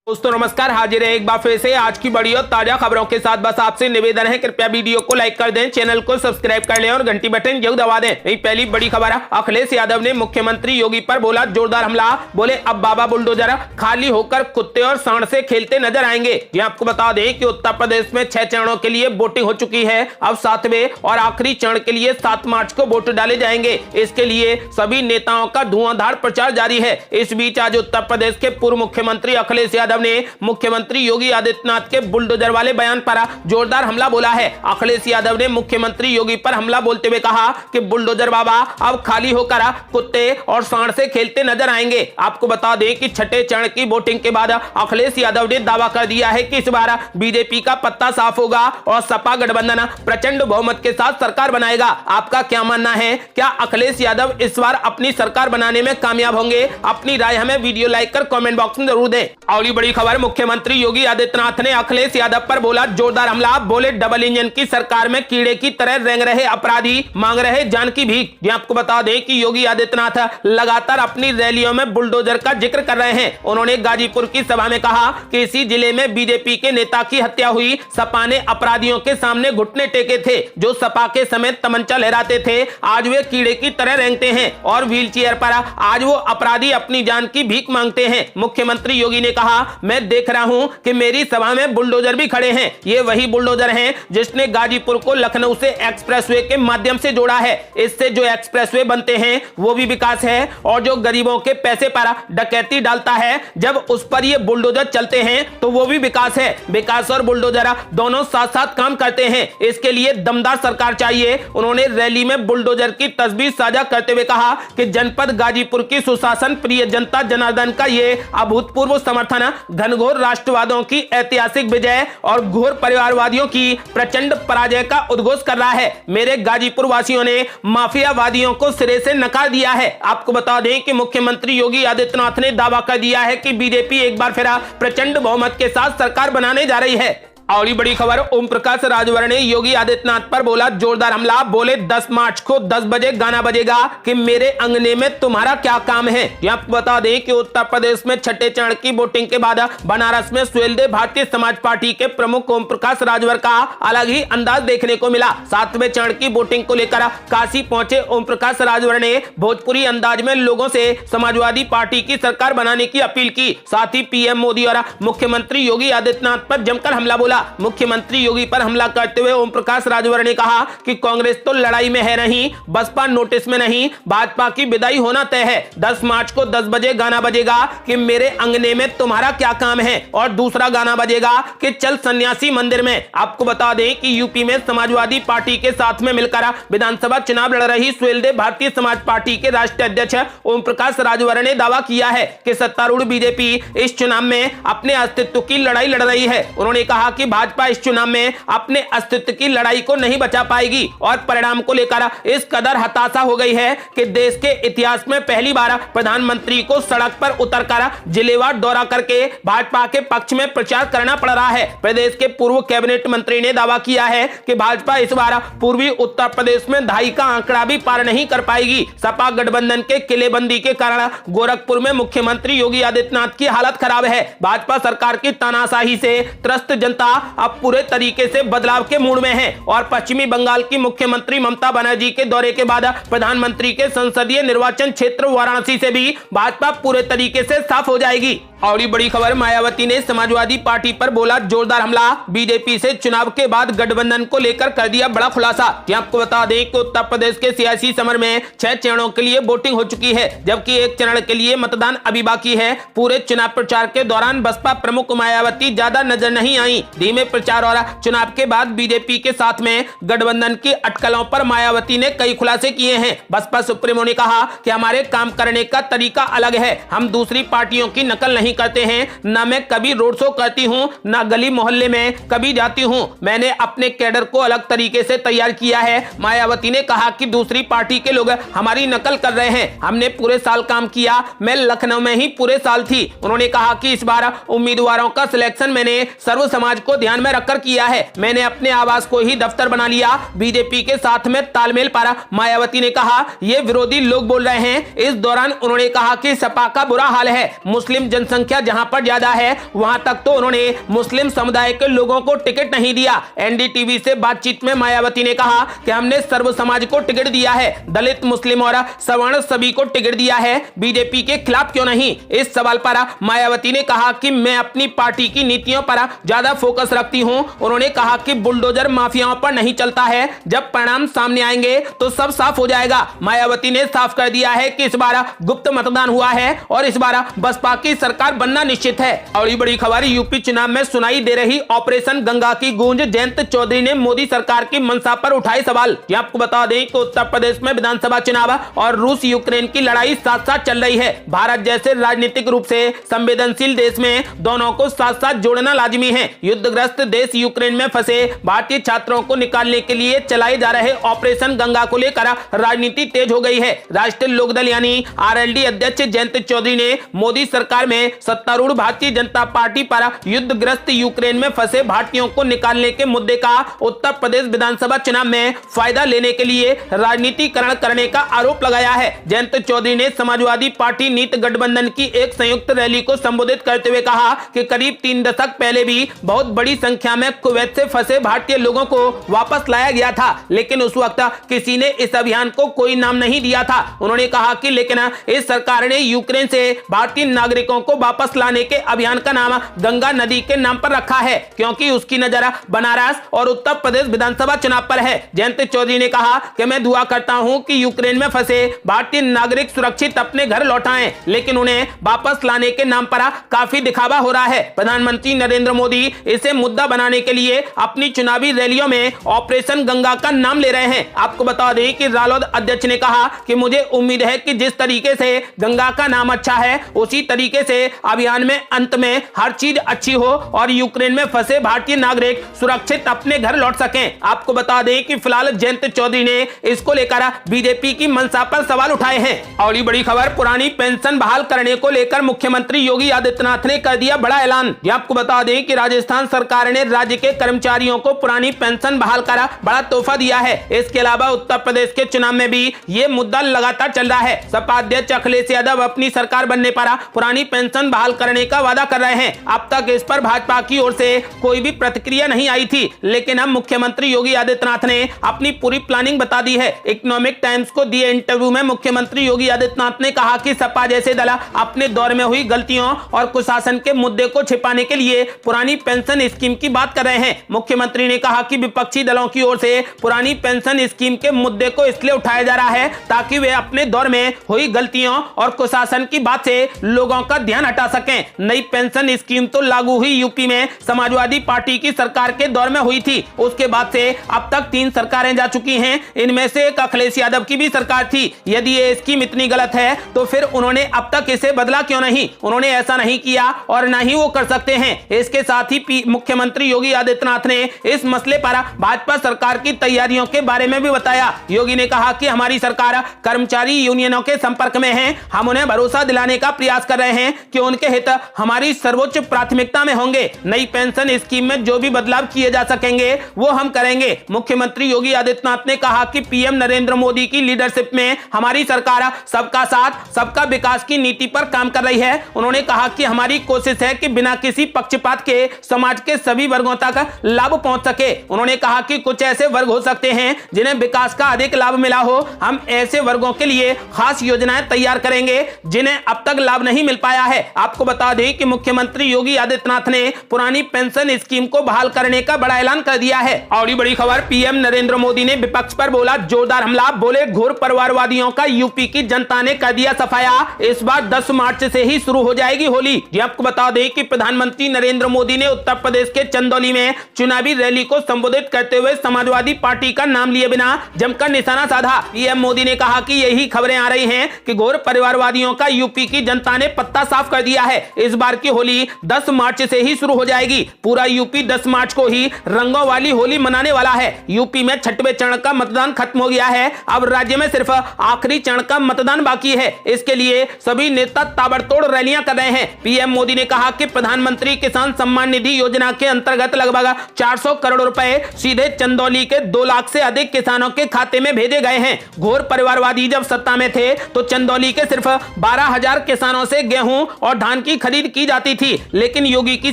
दोस्तों नमस्कार, हाजिर है एक बार फिर से आज की बड़ी और ताजा खबरों के साथ। बस आपसे निवेदन है, कृपया वीडियो को लाइक कर दें, चैनल को सब्सक्राइब कर लें और घंटी बटन जरूर दबा दें। यही पहली बड़ी खबर है। अखिलेश यादव ने मुख्यमंत्री योगी पर बोला जोरदार हमला। बोले अब बाबा बुलडोजर खाली होकर कुत्ते और सांड से खेलते नजर आएंगे। ये आपको बता दें कि उत्तर प्रदेश में 6 चरणों के लिए वोटिंग हो चुकी है। अब 7वें और आखिरी चरण के लिए 7 मार्च को वोट डाले जाएंगे। इसके लिए सभी नेताओं का धुआंधार प्रचार जारी है। इस बीच आज उत्तर प्रदेश के पूर्व मुख्यमंत्री अखिलेश यादव ने मुख्यमंत्री योगी आदित्यनाथ के बुलडोजर वाले बयान पर जोरदार हमला बोला है। अखिलेश यादव ने मुख्यमंत्री योगी पर हमला बोलते हुए कहा कि बुलडोजर बाबा अब खाली होकर कुत्ते और सांड से खेलते नजर आएंगे। आपको बता दें कि 6ठे चरण की वोटिंग के बाद अखिलेश यादव ने दावा कर दिया है कि इस बार बीजेपी का पत्ता साफ होगा और सपा गठबंधन प्रचंड बहुमत के साथ सरकार बनाएगा। आपका क्या मानना है? क्या अखिलेश यादव इस बार अपनी सरकार बनाने में कामयाब होंगे? अपनी राय हमें वीडियो लाइक कर कमेंट बॉक्स में जरूर दें। अगली बड़ी खबर, मुख्यमंत्री योगी आदित्यनाथ ने अखिलेश यादव पर बोला जोरदार हमला। बोले डबल इंजन की सरकार में कीड़े की तरह रेंग रहे अपराधी मांग रहे जान की भीख। आपको बता दें कि योगी आदित्यनाथ लगातार अपनी रैलियों में बुलडोजर का जिक्र कर रहे हैं। उन्होंने गाजीपुर की सभा में कहा कि इसी जिले में बीजेपी के नेता की हत्या हुई। सपा ने अपराधियों के सामने घुटने टेके थे। जो सपा के समेत तमंचा लहराते थे आज वे कीड़े की तरह रेंगते हैं और व्हील चेयर पर आज वो अपराधी अपनी जान की भीख मांगते हैं। मुख्यमंत्री योगी ने कहा, मैं देख रहा हूं कि मेरी सभा में बुलडोजर भी खड़े हैं। ये वही बुलडोजर हैं जिसने गाजीपुर को लखनऊ से एक्सप्रेसवे के माध्यम से जोड़ा है। इससे जो एक्सप्रेसवे बनते हैं वो भी विकास है और जो गरीबों के पैसे पर डकैती डालता है जब उस पर ये बुलडोजर चलते हैं तो वो भी विकास है। विकास और बुलडोजर दोनों साथ साथ काम करते हैं। इसके लिए दमदार सरकार चाहिए। उन्होंने रैली में बुलडोजर की तस्वीर साझा करते हुए कहा कि जनपद गाजीपुर की सुशासन प्रिय जनता जनार्दन का ये अभूतपूर्व समर्थन घनघोर राष्ट्रवादों की ऐतिहासिक विजय और घोर परिवारवादियों की प्रचंड पराजय का उद्घोष कर रहा है। मेरे गाजीपुर वासियों ने माफियावादियों को सिरे से नकार दिया है। आपको बता दें कि मुख्यमंत्री योगी आदित्यनाथ ने दावा कर दिया है कि बीजेपी एक बार फिर प्रचंड बहुमत के साथ सरकार बनाने जा रही है। और बड़ी खबर, ओम प्रकाश राजभर ने योगी आदित्यनाथ पर बोला जोरदार हमला। बोले 10 मार्च को 10 बजे गाना बजेगा कि मेरे अंगने में तुम्हारा क्या काम है। आपको बता दें कि उत्तर प्रदेश में 6ठे चरण की वोटिंग के बाद बनारस में सुहेलदेव भारतीय समाज पार्टी के प्रमुख ओम प्रकाश राजभर का अलग ही अंदाज देखने को मिला। 7वें चरण की वोटिंग को लेकर काशी पहुंचे ओम प्रकाश राजभर ने भोजपुरी अंदाज में लोगों से समाजवादी पार्टी की सरकार बनाने की अपील की। साथ ही पीएम मोदी और मुख्यमंत्री योगी आदित्यनाथ पर जमकर हमला बोला। मुख्यमंत्री योगी पर हमला करते हुए ओम प्रकाश राजभर ने कहा कि कांग्रेस तो लड़ाई में है नहीं, बसपा नोटिस में नहीं, भाजपा की विदाई होना तय है। 10 मार्च को 10 बजे गाना बजेगा कि मेरे अंगने में तुम्हारा क्या काम है और दूसरा गाना बजेगा कि चल सन्यासी मंदिर में। आपको बता दें कि यूपी में समाजवादी पार्टी के साथ में मिलकर विधानसभा चुनाव लड़ रही सुहेलदेव भारतीय समाज पार्टी के राष्ट्रीय अध्यक्ष ओम प्रकाश राजभर ने दावा किया है कि सत्तारूढ़ बीजेपी इस चुनाव में अपने अस्तित्व की लड़ाई लड़ रही है। उन्होंने कहा कि भाजपा इस चुनाव में अपने अस्तित्व की लड़ाई को नहीं बचा पाएगी और परिणाम को लेकर इस कदर हताशा हो गई है कि देश के इतिहास में पहली बार प्रधानमंत्री को सड़क पर उतरकर जिलेवार दौरा करके भाजपा के पक्ष में प्रचार करना पड़ रहा है। प्रदेश के पूर्व कैबिनेट मंत्री ने दावा किया है कि भाजपा इस बार पूर्वी उत्तर प्रदेश में 2.5 का आंकड़ा भी पार नहीं कर पाएगी। सपा गठबंधन के किलेबंदी के कारण गोरखपुर में मुख्यमंत्री योगी आदित्यनाथ की हालत खराब है। भाजपा सरकार की तानाशाही से त्रस्त जनता अब पूरे तरीके से बदलाव के मूड में है और पश्चिमी बंगाल की मुख्यमंत्री ममता बनर्जी के दौरे के बाद प्रधानमंत्री के संसदीय निर्वाचन क्षेत्र वाराणसी से भी भाजपा पूरे तरीके से साफ हो जाएगी। और ये बड़ी खबर, मायावती ने समाजवादी पार्टी पर बोला जोरदार हमला। बीजेपी से चुनाव के बाद गठबंधन को लेकर कर दिया बड़ा खुलासा। आपको बता दें कि उत्तर प्रदेश के सियासी समर में 6 चरणों के लिए वोटिंग हो चुकी है जबकि 1 चरण के लिए मतदान अभी बाकी है। पूरे चुनाव प्रचार के दौरान बसपा प्रमुख मायावती ज्यादा नजर नहीं आई। धीमे प्रचार और चुनाव के बाद बीजेपी के साथ में गठबंधन की अटकलों पर मायावती ने कई खुलासे किए हैं। बसपा सुप्रीमो ने कहा कि हमारे काम करने का तरीका अलग है, हम दूसरी पार्टियों की नकल नहीं करते हैं। न मैं कभी रोड शो करती हूं, न गली मोहल्ले में कभी जाती हूं। मैंने अपने कैडर को अलग तरीके से तैयार किया है। मायावती ने कहा कि दूसरी पार्टी के लोग हमारी नकल कर रहे हैं। हमने पूरे साल काम किया, मैं लखनऊ में ही पूरे साल थी। उन्होंने कहा कि इस बार उम्मीदवारों का सिलेक्शन मैंने सर्व समाज को को ध्यान में रखकर किया है। मैंने अपने आवास को ही दफ्तर बना लिया। बीजेपी के साथ में तालमेल पर मायावती ने कहा ये विरोधी लोग बोल रहे हैं। इस दौरान उन्होंने कहा कि सपा का बुरा हाल है, मुस्लिम जनसंख्या जहां पर ज्यादा है वहां तक तो उन्होंने मुस्लिम समुदाय के लोगों को टिकट नहीं दिया। एनडीटीवी से बातचीत में मायावती ने कहा कि हमने सर्व समाज को टिकट दिया है, दलित, मुस्लिम और सवर्ण सभी को टिकट दिया है, बीजेपी के खिलाफ क्यों नहीं। इस सवाल पर मायावती ने कहा कि मैं अपनी पार्टी की नीतियों पर ज्यादा फोकस रखती हूं। उन्होंने कहा कि बुलडोजर माफियाओं पर नहीं चलता है, जब परिणाम सामने आएंगे तो सब साफ हो जाएगा। मायावती ने साफ कर दिया है कि इस बार गुप्त मतदान हुआ है और इस बार बसपा की सरकार बनना निश्चित है। और ये बड़ी खबर, यूपी चुनाव में सुनाई दे रही ऑपरेशन गंगा की गूंज। जयंत चौधरी ने मोदी सरकार की मंशा पर उठाए सवाल। ये आपको बता दें कि उत्तर प्रदेश में विधानसभा चुनाव और रूस यूक्रेन की लड़ाई साथ साथ चल रही है। भारत जैसे राजनीतिक रूप से संवेदनशील देश में दोनों को साथ साथ जोड़ना लाजिमी है। युद्धग्रस्त देश यूक्रेन में फंसे भारतीय छात्रों को निकालने के लिए चलाए जा रहे ऑपरेशन गंगा को लेकर राजनीति तेज हो गई है। राष्ट्रीय लोकदल यानी आरएलडी अध्यक्ष जयंत चौधरी ने मोदी सरकार में सत्तारूढ़ भारतीय जनता पार्टी पर युद्धग्रस्त यूक्रेन में फंसे भारतीयों को निकालने के मुद्दे का उत्तर प्रदेश विधानसभा चुनाव में फायदा लेने के लिए राजनीतिकरण करने का आरोप लगाया है। जयंत चौधरी ने समाजवादी पार्टी नीत गठबंधन की एक संयुक्त रैली को संबोधित करते हुए कहा कि करीब 3 दशक पहले भी बहुत बड़ी संख्या में कुवैत से फंसे भारतीय लोगों को वापस लाया गया था, लेकिन उस वक्त किसी ने इस अभियान को कोई नाम नहीं दिया था। उन्होंने कहा कि लेकिन इस सरकार ने यूक्रेन से भारतीय नागरिकों को वापस लाने के अभियान का नाम गंगा नदी के नाम पर रखा है, क्योंकि उसकी नजर बनारस और उत्तर प्रदेश विधानसभा चुनाव पर है। जयंत चौधरी ने कहा कि मैं दुआ करता हूं कि यूक्रेन में फंसे भारतीय नागरिक सुरक्षित अपने घर लौट आएं, लेकिन उन्हें वापस लाने के नाम पर काफी दिखावा हो रहा है। प्रधानमंत्री नरेंद्र मोदी इसे मुद्दा बनाने के लिए अपनी चुनावी रैलियों में ऑपरेशन गंगा का नाम ले रहे हैं। आपको बता दें कि रालोद अध्यक्ष ने कहा कि मुझे उम्मीद है कि जिस तरीके से गंगा का नाम अच्छा है उसी तरीके से अभियान में अंत में हर चीज अच्छी हो और यूक्रेन में फंसे भारतीय नागरिक सुरक्षित अपने घर लौट सकें। आपको बता दें कि फिलहाल जयंत चौधरी ने इसको लेकर बीजेपी की मंशा पर सवाल उठाए हैं। और बड़ी खबर, पुरानी पेंशन बहाल करने को लेकर मुख्यमंत्री योगी आदित्यनाथ ने कर दिया बड़ा ऐलान। आपको बता दें कि राजस्थान सरकार ने राज्य के कर्मचारियों को पुरानी पेंशन बहाल कर बड़ा तोहफा दिया है। इसके अलावा उत्तर प्रदेश के चुनाव में भी ये मुद्दा लगातार चल रहा है। सपा अध्यक्ष अखिलेश यादव अपनी सरकार बनने पर पुरानी पेंशन बहाल करने का वादा कर रहे हैं। अब तक इस पर भाजपा की ओर से कोई भी प्रतिक्रिया नहीं आई थी, लेकिन अब मुख्यमंत्री योगी आदित्यनाथ ने अपनी पूरी प्लानिंग बता दी है। इकोनॉमिक टाइम्स को दिए इंटरव्यू में मुख्यमंत्री योगी आदित्यनाथ ने कहा कि सपा जैसे दल अपने दौर में हुई गलतियों और कुशासन के मुद्दे को छिपाने के लिए पुरानी पेंशन स्कीम की बात कर रहे हैं। मुख्यमंत्री ने कहा कि विपक्षी दलों की ओर से पुरानी पेंशन स्कीम के मुद्दे को इसलिए उठाया जा रहा है ताकि वे अपने दौर में हुई गलतियों और कुशासन की बात से लोगों का ध्यान हटा सकें। नई पेंशन स्कीम तो लागू हुई यूपी में समाजवादी पार्टी की सरकार के दौर में हुई थी। उसके बाद से अब तक 3 सरकारें जा चुकी हैं, इनमें से एक अखिलेश यादव की भी सरकार थी। यदि ये स्कीम इतनी गलत है तो फिर उन्होंने अब तक इसे बदला क्यों नहीं? उन्होंने ऐसा नहीं किया और ना ही वो कर सकते हैं। इसके साथ ही मुख्यमंत्री योगी आदित्यनाथ ने इस मसले पर भाजपा सरकार की तैयारियों के बारे में भी बताया। योगी ने कहा कि हमारी सरकार कर्मचारी यूनियनों के संपर्क में है। हम उन्हें भरोसा दिलाने का प्रयास कर रहे हैं कि उनके हित हमारी सर्वोच्च प्राथमिकता में होंगे। नई पेंशन स्कीम में जो भी बदलाव किए जा सकेंगे वो हम करेंगे। मुख्यमंत्री योगी आदित्यनाथ ने कहा कि पीएम नरेंद्र मोदी की लीडरशिप में हमारी सरकार सबका साथ सबका विकास की नीति पर काम कर रही है। उन्होंने कहा कि हमारी कोशिश है कि बिना किसी पक्षपात के समाज के सभी वर्गों तक लाभ पहुंच सके। उन्होंने कहा कि कुछ ऐसे वर्ग हो सकते हैं जिन्हें विकास का अधिक लाभ मिला हो। हम ऐसे वर्गों के लिए खास योजनाएं तैयार करेंगे जिन्हें अब तक लाभ नहीं मिल पाया है। आपको बता दें कि मुख्यमंत्री योगी आदित्यनाथ ने पुरानी पेंशन स्कीम को बहाल करने का बड़ा ऐलान कर दिया है। और बड़ी खबर, पीएम नरेंद्र मोदी ने विपक्ष पर बोला जोरदार हमला। बोले घोर परिवारवादियों का यूपी की जनता ने कर दिया सफाया। इस बार 10 मार्च से ही शुरू हो जाएगी होली। आपको बता दें कि प्रधानमंत्री नरेंद्र मोदी ने उत्तर प्रदेश के चंदौली में चुनावी रैली को संबोधित करते हुए समाजवादी पार्टी का नाम लिए बिना जमकर निशाना साधा। पीएम मोदी ने कहा कि यही खबरें आ रही हैं कि घोर परिवारवादियों का यूपी की जनता ने पत्ता साफ कर दिया है। इस बार की होली 10 मार्च से ही शुरू हो जाएगी। पूरा यूपी 10 मार्च को ही रंगों वाली होली मनाने वाला है। यूपी में 6वें चरण का मतदान खत्म हो गया है। अब राज्य में सिर्फ आखिरी चरण का मतदान बाकी है। इसके लिए सभी नेता ताबड़तोड़ रैलियां कर रहे हैं। पीएम मोदी ने कहा कि प्रधानमंत्री किसान सम्मान निधि योजना योजना के अंतर्गत लगभग 400 करोड़ रुपए सीधे चंदौली के 2 लाख से अधिक किसानों के खाते में भेजे गए हैं। घोर परिवारवादी जब सत्ता में थे तो चंदौली के सिर्फ 12,000 किसानों से गेहूं और धान की खरीद की जाती थी, लेकिन योगी की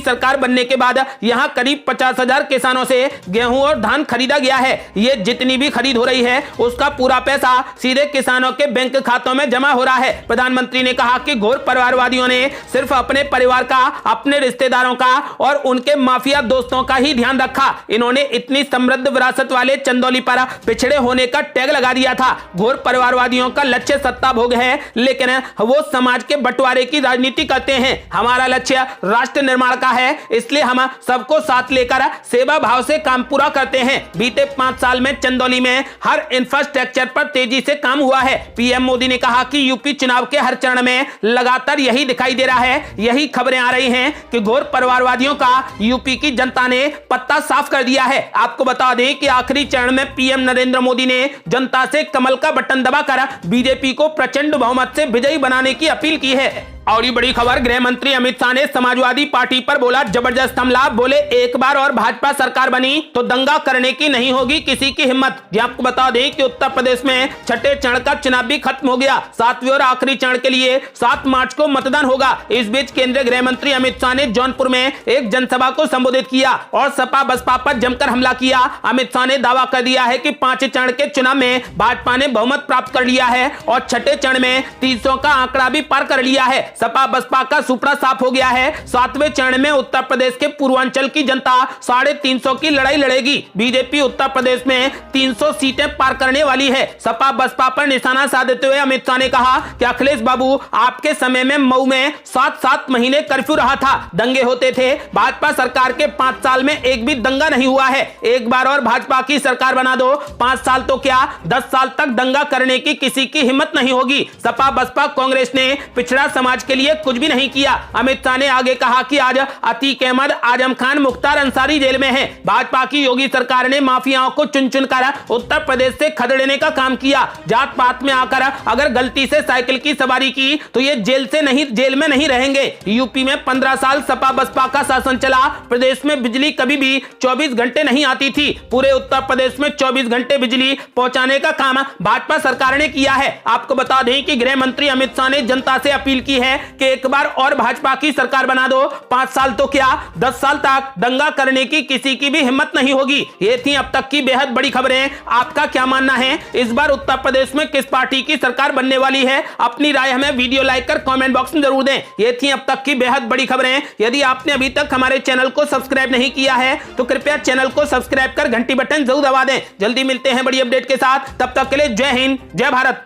सरकार बनने के बाद यहां करीब 50,000 किसानों से गेहूं और धान खरीदा गया है। ये जितनी भी खरीद हो रही है उसका पूरा पैसा सीधे किसानों के बैंक खातों में जमा हो रहा है। प्रधानमंत्री ने कहा कि घोर परिवारवादियों ने सिर्फ अपने परिवार का, अपने रिश्तेदारों का और उनके माफिया दोस्तों का ही ध्यान रखा। इन्होंने इतनी समृद्ध विरासत वाले चंदौली पर पिछड़े होने का टैग लगा दिया था। घोर परिवारवादियों का लक्ष्य सत्ता भोग है, लेकिन वो समाज के बंटवारे की राजनीति करते हैं। हमारा लक्ष्य राष्ट्र निर्माण का है, इसलिए हम सबको साथ लेकर सेवा भाव से काम पूरा करते हैं। बीते 5 साल में चंदौली में हर इंफ्रास्ट्रक्चर पर तेजी से काम हुआ है। पीएम मोदी ने कहा कि यूपी चुनाव के हर चरण में लगातार यही दिखाई दे रहा है। यही खबरें आ रही हैं कि घोर परिवारवादियों का यूपी की जनता ने पत्ता साफ कर दिया है। आपको बता दें कि आखिरी चरण में पीएम नरेंद्र मोदी ने जनता से कमल का बटन दबाकर बीजेपी को प्रचंड बहुमत से विजयी बनाने की अपील की है। और ये बड़ी खबर, गृह मंत्री अमित शाह ने समाजवादी पार्टी पर बोला जबरदस्त हमला। बोले एक बार और भाजपा सरकार बनी तो दंगा करने की नहीं होगी किसी की हिम्मत। ये आपको बता दें कि उत्तर प्रदेश में छठे चरण का चुनाव भी खत्म हो गया। 7वें और आखिरी चरण के लिए 7 मार्च को मतदान होगा। इस बीच केंद्रीय गृह मंत्री अमित शाह ने जौनपुर में एक जनसभा को संबोधित किया और सपा बसपा पर जमकर हमला किया। अमित शाह ने दावा कर दिया है कि 5 चरण के चुनाव में भाजपा ने बहुमत प्राप्त कर लिया है और छठे चरण में 300 का आंकड़ा भी पार कर लिया है। सपा बसपा का सुपड़ा साफ हो गया है। 7वें चरण में उत्तर प्रदेश के पूर्वांचल की जनता 350 की लड़ाई लड़ेगी। बीजेपी उत्तर प्रदेश में 300 सीटें पार करने वाली है। सपा बसपा पर निशाना साधते हुए अमित शाह ने कहा कि अखिलेश बाबू, आपके समय में मऊ में 7 महीने कर्फ्यू रहा था, दंगे होते थे। भाजपा सरकार के 5 साल में एक भी दंगा नहीं हुआ है। एक बार और भाजपा की सरकार बना दो, 5 साल तो क्या 10 साल तक दंगा करने की किसी की हिम्मत नहीं होगी। सपा बसपा कांग्रेस ने पिछड़ा समाज के लिए कुछ भी नहीं किया। अमित शाह ने आगे कहा कि आज अतीक अहमद, आजम खान, मुख्तार अंसारी जेल में हैं। भाजपा की योगी सरकार ने माफियाओं को चुन चुन कर उत्तर प्रदेश से खदेड़ने का काम किया। जात पात में आकर अगर गलती से साइकिल की सवारी की तो ये जेल में नहीं रहेंगे। यूपी में 15 साल सपा बसपा का शासन चला। प्रदेश में बिजली कभी भी 24 घंटे नहीं आती थी। पूरे उत्तर प्रदेश में 24 घंटे बिजली पहुंचाने का काम भाजपा सरकार ने किया है। आपको बता दें कि गृह मंत्री अमित शाह ने जनता से अपील की है कि एक बार और भाजपा की सरकार बना दो, 5 साल तो क्या 10 साल तक दंगा करने की किसी की भी हिम्मत नहीं होगी। ये थी अब तक की बेहद बड़ी खबरें। आपका क्या मानना है, इस बार उत्तर प्रदेश में किस पार्टी की सरकार बनने वाली है? अपनी राय हमें वीडियो लाइक कर कमेंट बॉक्स में जरूर दें। ये थी अब तक की बेहद बड़ी खबरें। यदि आपने अभी तक हमारे चैनल को सब्सक्राइब नहीं किया है तो कृपया चैनल को सब्सक्राइब कर घंटी बटन जरूर दबा दें। जल्दी मिलते हैं बड़ी अपडेट के साथ, तब तक के लिए जय हिंद, जय भारत।